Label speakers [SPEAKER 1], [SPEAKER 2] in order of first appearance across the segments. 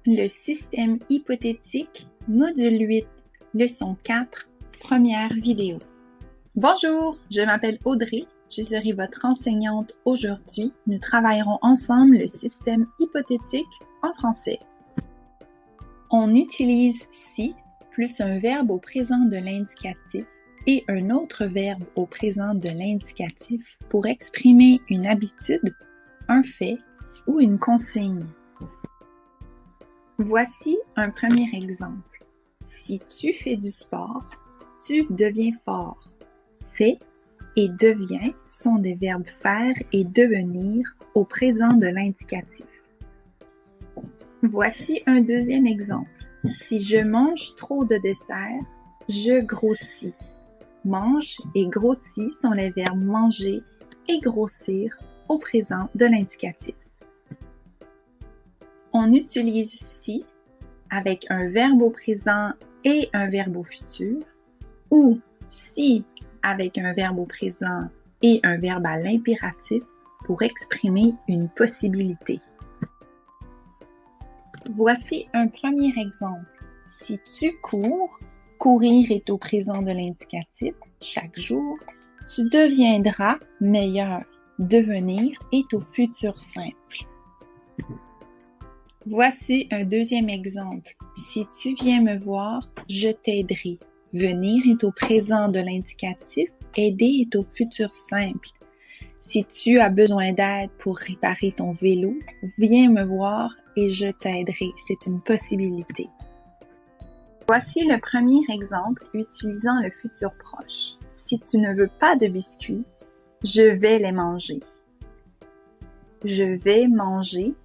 [SPEAKER 1] Le système hypothétique, module 8, leçon 4, première vidéo. Bonjour, je m'appelle Audrey, je serai votre enseignante aujourd'hui. Nous travaillerons ensemble le système hypothétique en français. On utilise si plus un verbe au présent de l'indicatif et un autre verbe au présent de l'indicatif pour exprimer une habitude, un fait ou une consigne. Voici un premier exemple. Si tu fais du sport, tu deviens fort. Fait et devient sont des verbes faire et devenir au présent de l'indicatif. Voici un deuxième exemple. Si je mange trop de dessert, je grossis. Mange et grossit sont les verbes manger et grossir au présent de l'indicatif. On utilise si avec un verbe au présent et un verbe au futur, ou si avec un verbe au présent et un verbe à l'impératif pour exprimer une possibilité. Voici un premier exemple. Si tu cours, courir est au présent de l'indicatif. Chaque jour, tu deviendras meilleur. Devenir est au futur simple. Voici un deuxième exemple. Si tu viens me voir, je t'aiderai. Venir est au présent de l'indicatif. Aider est au futur simple. Si tu as besoin d'aide pour réparer ton vélo, viens me voir et je t'aiderai. C'est une possibilité. Voici le premier exemple utilisant le futur proche. Si tu ne veux pas de biscuits, je vais les manger. Je vais manger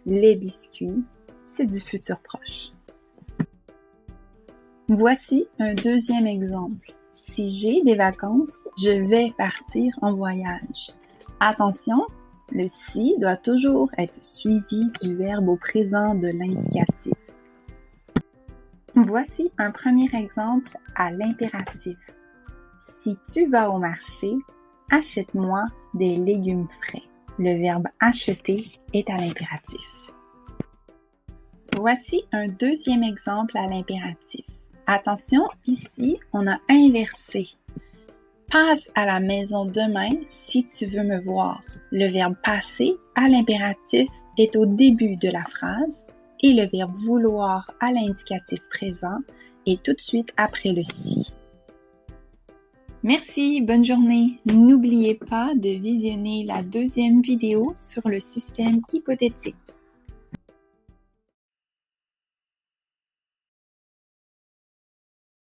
[SPEAKER 1] les biscuits, c'est du futur proche. Voici un deuxième exemple. Si j'ai des vacances, je vais partir en voyage. Attention, le si doit toujours être suivi du verbe au présent de l'indicatif. Voici un premier exemple à l'impératif. Si tu vas au marché, achète-moi des légumes frais. Le verbe acheter est à l'impératif. Voici un deuxième exemple à l'impératif. Attention, ici, on a inversé. Passe à la maison demain si tu veux me voir. Le verbe passer à l'impératif est au début de la phrase et le verbe vouloir à l'indicatif présent est tout de suite après le si. Merci, bonne journée. N'oubliez pas de visionner la deuxième vidéo sur le système hypothétique.